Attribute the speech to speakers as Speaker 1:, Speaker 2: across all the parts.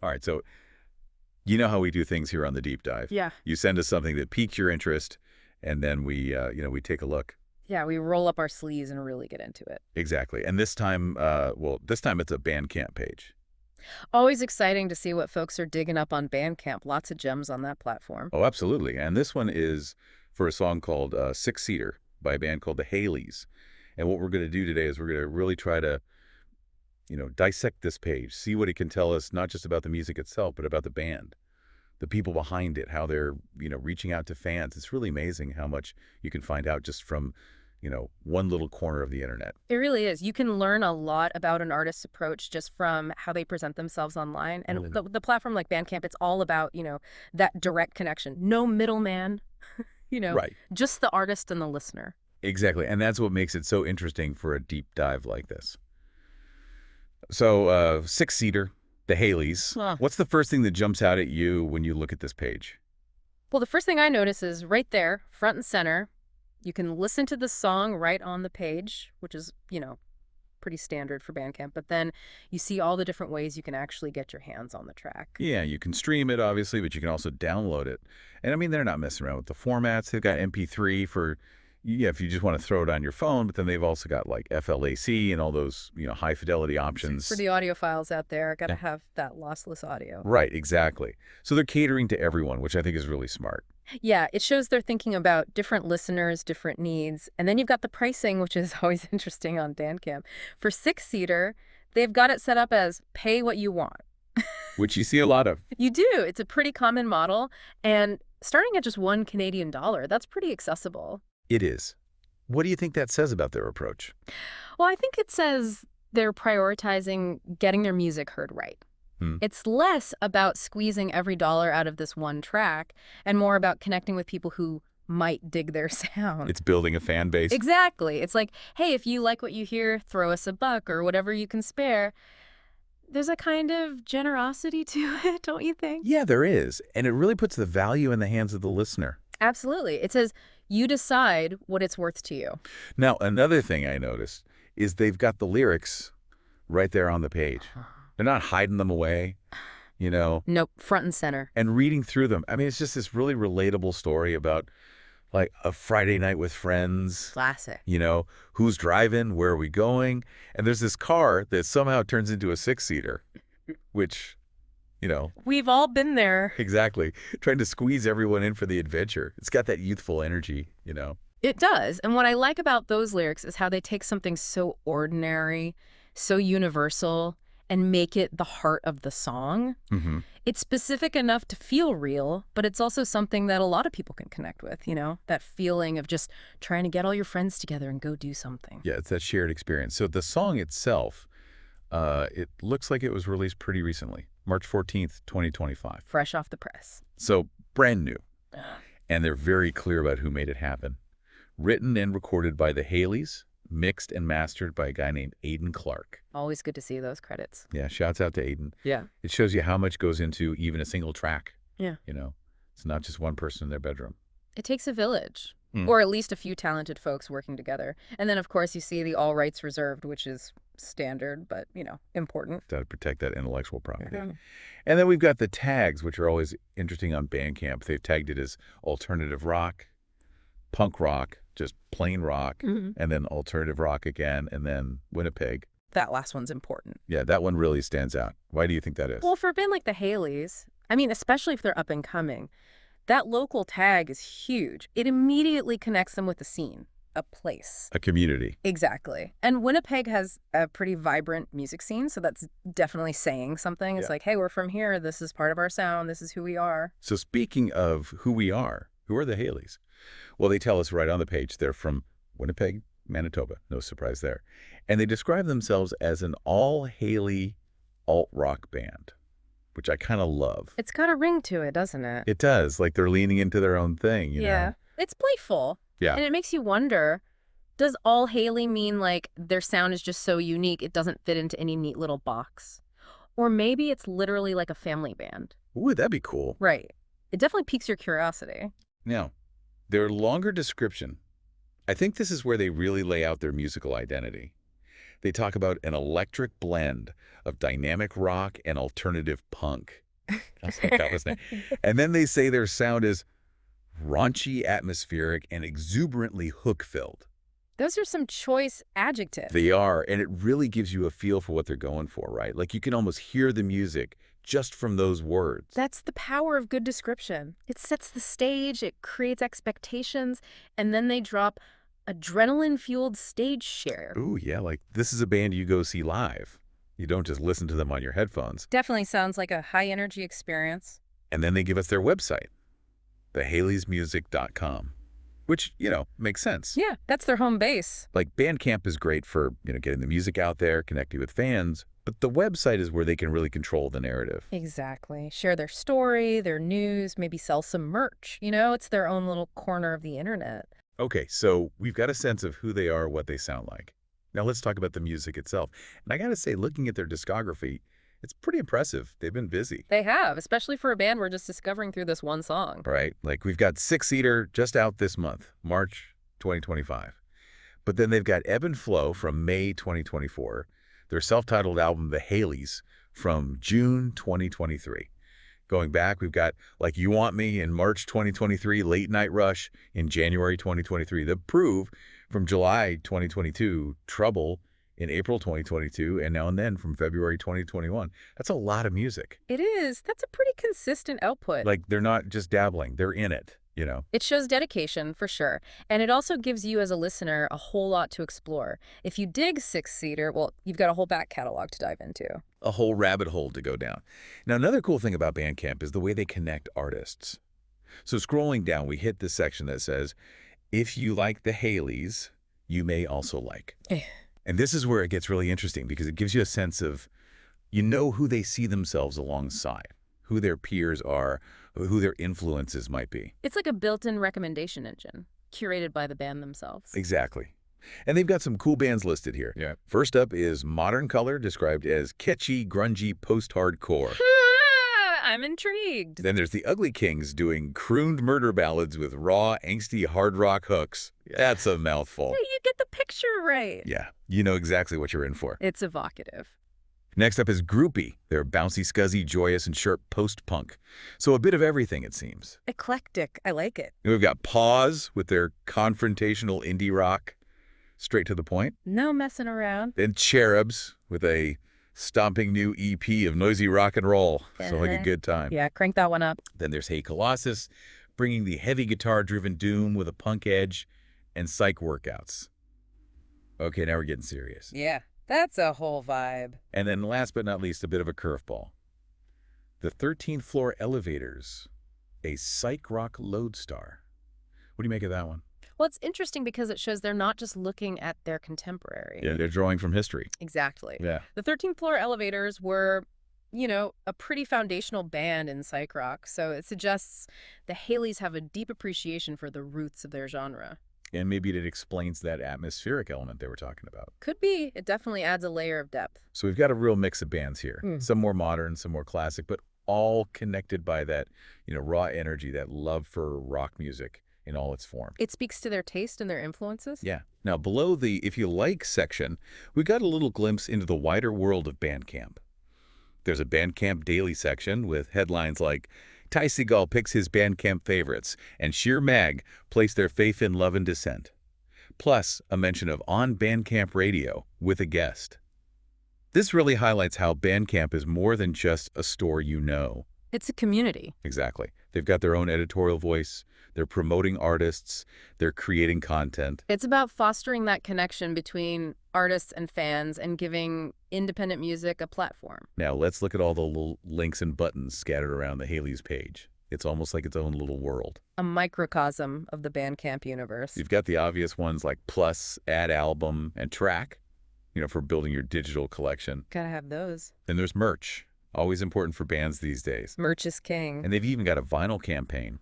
Speaker 1: All right, so you know how we do things here on the deep dive.
Speaker 2: Yeah.
Speaker 1: You send us something that piques your interest, and then we take a look.
Speaker 2: Yeah, we roll up our sleeves and really get into it.
Speaker 1: Exactly. And this time, this time it's a Bandcamp page.
Speaker 2: Always exciting to see what folks are digging up on Bandcamp. Lots of gems on that platform.
Speaker 1: Oh, absolutely. And this one is for a song called Six Seater by a band called the Haileys. And what we're going to do today is we're going to really try to, dissect this page, see what it can tell us, not just about the music itself, but about the band, the people behind it, how they're, reaching out to fans. It's really amazing how much you can find out just from, one little corner of the internet.
Speaker 2: It really is. You can learn a lot about an artist's approach just from how they present themselves online. And the platform like Bandcamp, it's all about, that direct connection. No middleman,
Speaker 1: Right.
Speaker 2: just the artist and the listener.
Speaker 1: Exactly. And that's what makes it so interesting for a deep dive like this. So, six-seater, the Haileys.
Speaker 2: Huh.
Speaker 1: What's the first thing that jumps out at you when you look at this page?
Speaker 2: Well, the first thing I notice is right there, front and center, you can listen to the song right on the page, which is, pretty standard for Bandcamp. But then you see all the different ways you can actually get your hands on the track.
Speaker 1: Yeah, you can stream it, obviously, but you can also download it. And, I mean, they're not messing around with the formats. They've got MP3 for, if you just want to throw it on your phone, but then they've also got, like, FLAC and all those, high-fidelity options.
Speaker 2: For the audiophiles out there, got to have that lossless audio.
Speaker 1: Right, exactly. So they're catering to everyone, which I think is really smart.
Speaker 2: Yeah, it shows they're thinking about different listeners, different needs. And then you've got the pricing, which is always interesting on Bandcamp. For six-seater, they've got it set up as pay what you want.
Speaker 1: Which you see a lot of.
Speaker 2: You do. It's a pretty common model. And starting at just $1 Canadian, that's pretty accessible.
Speaker 1: It is. What do you think that says about their approach?
Speaker 2: Well, I think it says they're prioritizing getting their music heard right. It's less about squeezing every dollar out of this one track and more about connecting with people who might dig their sound.
Speaker 1: It's building a fan base.
Speaker 2: Exactly. It's like, hey, if you like what you hear, throw us a buck or whatever you can spare. There's a kind of generosity to it, don't you think?
Speaker 1: Yeah, there is. And it really puts the value in the hands of the listener.
Speaker 2: Absolutely. It says you decide what it's worth to you.
Speaker 1: Now, another thing I noticed is they've got the lyrics right there on the page. They're not hiding them away,
Speaker 2: Nope, front and center.
Speaker 1: and reading through them. I mean, it's just this really relatable story about, like, a Friday night with friends.
Speaker 2: Classic.
Speaker 1: Who's driving, where are we going? And there's this car that somehow turns into a six-seater, which,
Speaker 2: We've all been there.
Speaker 1: exactly, trying to squeeze everyone in for the adventure. It's got that youthful energy.
Speaker 2: It does. And what I like about those lyrics is how they take something so ordinary, so universal, and make it the heart of the song.
Speaker 1: Mm-hmm.
Speaker 2: It's specific enough to feel real, but it's also something that a lot of people can connect with, that feeling of just trying to get all your friends together and go do something.
Speaker 1: Yeah, it's that shared experience. So the song itself, it looks like it was released pretty recently, March 14th, 2025.
Speaker 2: Fresh off the press.
Speaker 1: So brand new. And they're very clear about who made it happen. Written and recorded by the Haileys, mixed and mastered by a guy named Aiden Clark.
Speaker 2: Always good to see those credits.
Speaker 1: Yeah, shouts out to Aiden.
Speaker 2: Yeah.
Speaker 1: It shows you how much goes into even a single track.
Speaker 2: Yeah.
Speaker 1: It's not just one person in their bedroom.
Speaker 2: It takes a village, or at least a few talented folks working together. And then, of course, you see the all rights reserved, which is standard, but, important.
Speaker 1: Got to protect that intellectual property.
Speaker 2: Mhm.
Speaker 1: And then we've got the tags, which are always interesting on Bandcamp. They've tagged it as alternative rock, punk rock, just plain rock, and then alternative rock again, and then Winnipeg.
Speaker 2: That last one's important.
Speaker 1: Yeah, that one really stands out. Why do you think that is?
Speaker 2: Well, for a band like the Haileys, I mean, especially if they're up and coming, that local tag is huge. It immediately connects them with the scene, a place.
Speaker 1: A community.
Speaker 2: Exactly. And Winnipeg has a pretty vibrant music scene, so that's definitely saying something. It's like, hey, we're from here. This is part of our sound. This is who we are.
Speaker 1: So speaking of who are the Haileys? Well, they tell us right on the page they're from Winnipeg, Manitoba. No surprise there. And they describe themselves as an all-Hailey alt-rock band, which I kind of love.
Speaker 2: It's got a ring to it, doesn't it?
Speaker 1: It does. Like they're leaning into their own thing, you know?
Speaker 2: It's playful.
Speaker 1: Yeah.
Speaker 2: And it makes you wonder, does all Hailey mean like their sound is just so unique it doesn't fit into any neat little box? Or maybe it's literally like a family band.
Speaker 1: Ooh, that'd be cool.
Speaker 2: Right. It definitely piques your curiosity.
Speaker 1: Now, their longer description, I think this is where they really lay out their musical identity. They talk about an electric blend of dynamic rock and alternative punk. I was like, that was nice. And then they say their sound is raunchy, atmospheric, and exuberantly hook-filled.
Speaker 2: Those are some choice adjectives.
Speaker 1: They are, and it really gives you a feel for what they're going for, right? Like you can almost hear the music just from those words.
Speaker 2: That's the power of good description. It sets the stage, it creates expectations, and then they drop adrenaline-fueled stage share.
Speaker 1: Ooh, yeah, like this is a band you go see live. You don't just listen to them on your headphones.
Speaker 2: Definitely sounds like a high-energy experience.
Speaker 1: And then they give us their website, thehaleysmusic.com, which, makes sense.
Speaker 2: Yeah, that's their home base.
Speaker 1: Like Bandcamp is great for, getting the music out there, connecting with fans, but the website is where they can really control the narrative.
Speaker 2: Exactly. Share their story, their news, maybe sell some merch. It's their own little corner of the internet.
Speaker 1: Okay, so we've got a sense of who they are, what they sound like. Now let's talk about the music itself. And I gotta say, looking at their discography, it's pretty impressive. They've been busy.
Speaker 2: They have, especially for a band we're just discovering through this one song.
Speaker 1: Right? Like we've got Six Seater just out this month, March 2025. But then they've got Ebb and Flow from May 2024, their self-titled album, The Haileys, from June 2023. Going back, we've got Like You Want Me in March 2023, Late Night Rush in January 2023, The Prove from July 2022, Trouble in April 2022, and Now and Then from February 2021. That's a lot of music.
Speaker 2: It is. That's a pretty consistent output.
Speaker 1: Like they're not just dabbling, they're in it.
Speaker 2: It shows dedication, for sure. And it also gives you as a listener a whole lot to explore. If you dig Six Seater, well, you've got a whole back catalog to dive into.
Speaker 1: A whole rabbit hole to go down. Now, another cool thing about Bandcamp is the way they connect artists. So scrolling down, we hit this section that says, if you like the Haileys, you may also like. And this is where it gets really interesting because it gives you a sense of, who they see themselves alongside, who their peers are, who their influences might be.
Speaker 2: It's like a built-in recommendation engine, curated by the band themselves.
Speaker 1: Exactly. And they've got some cool bands listed here.
Speaker 2: Yeah.
Speaker 1: First up is Modern Color, described as catchy, grungy, post-hardcore.
Speaker 2: I'm intrigued.
Speaker 1: Then there's the Ugly Kings doing crooned murder ballads with raw, angsty hard rock hooks. That's a mouthful.
Speaker 2: Yeah, you get the picture right.
Speaker 1: Yeah, you know exactly what you're in for.
Speaker 2: It's evocative.
Speaker 1: Next up is Groupie. They're bouncy, scuzzy, joyous, and sharp post-punk. So a bit of everything, it seems.
Speaker 2: Eclectic. I like it.
Speaker 1: And we've got Pause with their confrontational indie rock, straight to the point.
Speaker 2: No messing around.
Speaker 1: Then Cherubs with a stomping new EP of noisy rock and roll. So like a good time.
Speaker 2: Yeah, crank that one up.
Speaker 1: Then there's Hey Colossus, bringing the heavy guitar-driven doom with a punk edge and psych workouts. Okay, now we're getting serious.
Speaker 2: Yeah, that's a whole vibe.
Speaker 1: And then last but not least, a bit of a curveball. The 13th Floor Elevators, a psych rock lodestar. What do you make of that one?
Speaker 2: Well, it's interesting because it shows they're not just looking at their contemporary.
Speaker 1: Yeah, they're drawing from history.
Speaker 2: Exactly.
Speaker 1: Yeah.
Speaker 2: The 13th Floor Elevators were, a pretty foundational band in psych rock, so it suggests the Haileys have a deep appreciation for the roots of their genre.
Speaker 1: And maybe it explains that atmospheric element they were talking about.
Speaker 2: Could be. It definitely adds a layer of depth.
Speaker 1: So we've got a real mix of bands here. Some more modern, some more classic, but all connected by that, raw energy, that love for rock music in all its form.
Speaker 2: It speaks to their taste and their influences?
Speaker 1: Yeah. Now, below the If You Like section, we got a little glimpse into the wider world of Bandcamp. There's a Bandcamp Daily section with headlines like, Ty Segall picks his Bandcamp favorites, and Sheer Mag place their faith in love and dissent. Plus, a mention of On Bandcamp Radio with a guest. This really highlights how Bandcamp is more than just a store you know.
Speaker 2: It's a community.
Speaker 1: Exactly. They've got their own editorial voice. They're promoting artists. They're creating content.
Speaker 2: It's about fostering that connection between artists and fans and giving independent music a platform.
Speaker 1: Now, let's look at all the little links and buttons scattered around the Haileys page. It's almost like its own little world.
Speaker 2: A microcosm of the Bandcamp universe.
Speaker 1: You've got the obvious ones like Plus, Add Album, and Track, for building your digital collection.
Speaker 2: Gotta have those.
Speaker 1: Then there's merch. Always important for bands these days.
Speaker 2: Merch is king.
Speaker 1: And they've even got a vinyl campaign,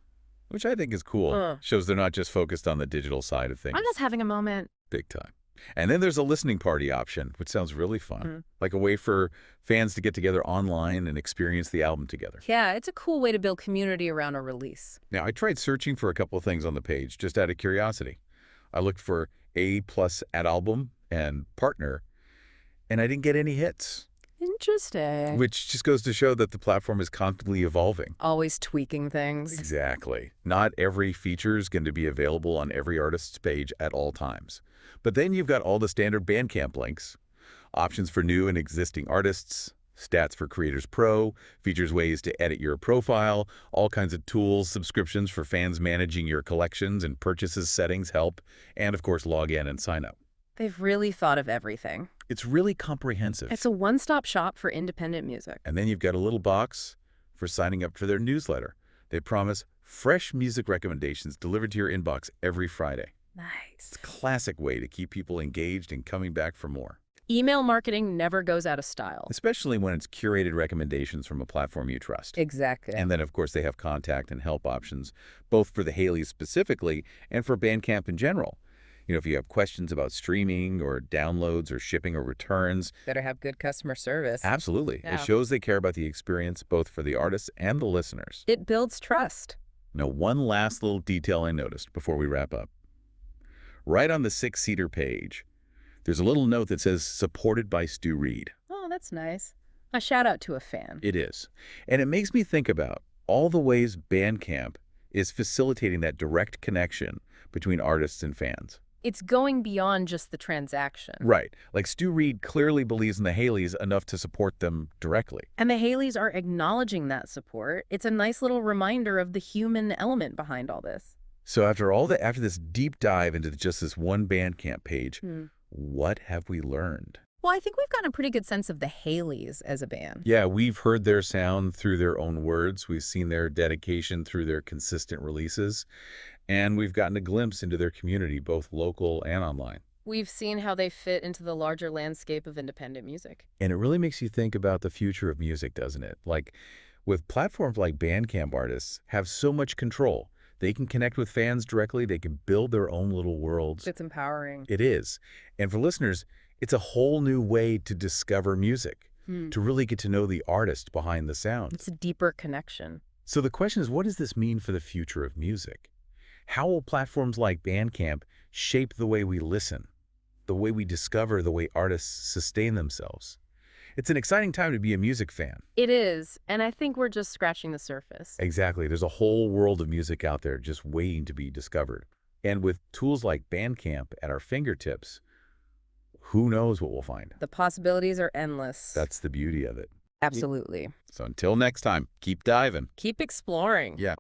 Speaker 1: which I think is cool. Shows they're not just focused on the digital side of things.
Speaker 2: I'm just having a moment.
Speaker 1: Big time. And then there's a listening party option, which sounds really fun. Like a way for fans to get together online and experience the album together.
Speaker 2: Yeah, it's a cool way to build community around a release.
Speaker 1: Now, I tried searching for a couple of things on the page just out of curiosity. I looked for A+ Add Album and Partner, and I didn't get any hits,
Speaker 2: Interesting.
Speaker 1: which just goes to show that the platform is constantly evolving.
Speaker 2: Always tweaking things.
Speaker 1: Exactly. Not every feature is going to be available on every artist's page at all times. But then you've got all the standard Bandcamp links, options for new and existing artists, stats for Creators Pro, features ways to edit your profile, all kinds of tools, subscriptions for fans managing your collections and purchases settings help, and of course log in and sign up.
Speaker 2: They've really thought of everything.
Speaker 1: It's really comprehensive.
Speaker 2: It's a one-stop shop for independent music.
Speaker 1: And then you've got a little box for signing up for their newsletter. They promise fresh music recommendations delivered to your inbox every Friday.
Speaker 2: Nice.
Speaker 1: It's a classic way to keep people engaged and coming back for more.
Speaker 2: Email marketing never goes out of style.
Speaker 1: Especially when it's curated recommendations from a platform you trust.
Speaker 2: Exactly.
Speaker 1: And then, of course, they have contact and help options, both for the Haileys specifically and for Bandcamp in general. If you have questions about streaming or downloads or shipping or returns.
Speaker 2: Better have good customer service.
Speaker 1: Absolutely.
Speaker 2: Yeah.
Speaker 1: It shows they care about the experience both for the artists and the listeners.
Speaker 2: It builds trust.
Speaker 1: Now, one last little detail I noticed before we wrap up. Right on the 6-seater page, there's a little note that says, supported by Stu Reed.
Speaker 2: Oh, that's nice. A shout out to a fan.
Speaker 1: It is. And it makes me think about all the ways Bandcamp is facilitating that direct connection between artists and fans.
Speaker 2: It's going beyond just the transaction.
Speaker 1: Right. Like Stu Reed clearly believes in the Haileys enough to support them directly.
Speaker 2: And the Haileys are acknowledging that support. It's a nice little reminder of the human element behind all this.
Speaker 1: So after this deep dive into just this one Bandcamp page, what have we learned?
Speaker 2: Well, I think we've gotten a pretty good sense of the Haileys as a band.
Speaker 1: Yeah, we've heard their sound through their own words. We've seen their dedication through their consistent releases. And we've gotten a glimpse into their community, both local and online.
Speaker 2: We've seen how they fit into the larger landscape of independent music.
Speaker 1: And it really makes you think about the future of music, doesn't it? Like, with platforms like Bandcamp, artists have so much control. They can connect with fans directly. They can build their own little worlds.
Speaker 2: It's empowering.
Speaker 1: It is. And for listeners, it's a whole new way to discover music, to really get to know the artist behind the sound.
Speaker 2: It's a deeper connection.
Speaker 1: So the question is, what does this mean for the future of music? How will platforms like Bandcamp shape the way we listen, the way we discover, the way artists sustain themselves? It's an exciting time to be a music fan.
Speaker 2: It is, and I think we're just scratching the surface.
Speaker 1: Exactly. There's a whole world of music out there just waiting to be discovered. And with tools like Bandcamp at our fingertips, who knows what we'll find?
Speaker 2: The possibilities are endless.
Speaker 1: That's the beauty of it.
Speaker 2: Absolutely.
Speaker 1: So until next time, keep diving.
Speaker 2: Keep exploring.
Speaker 1: Yeah.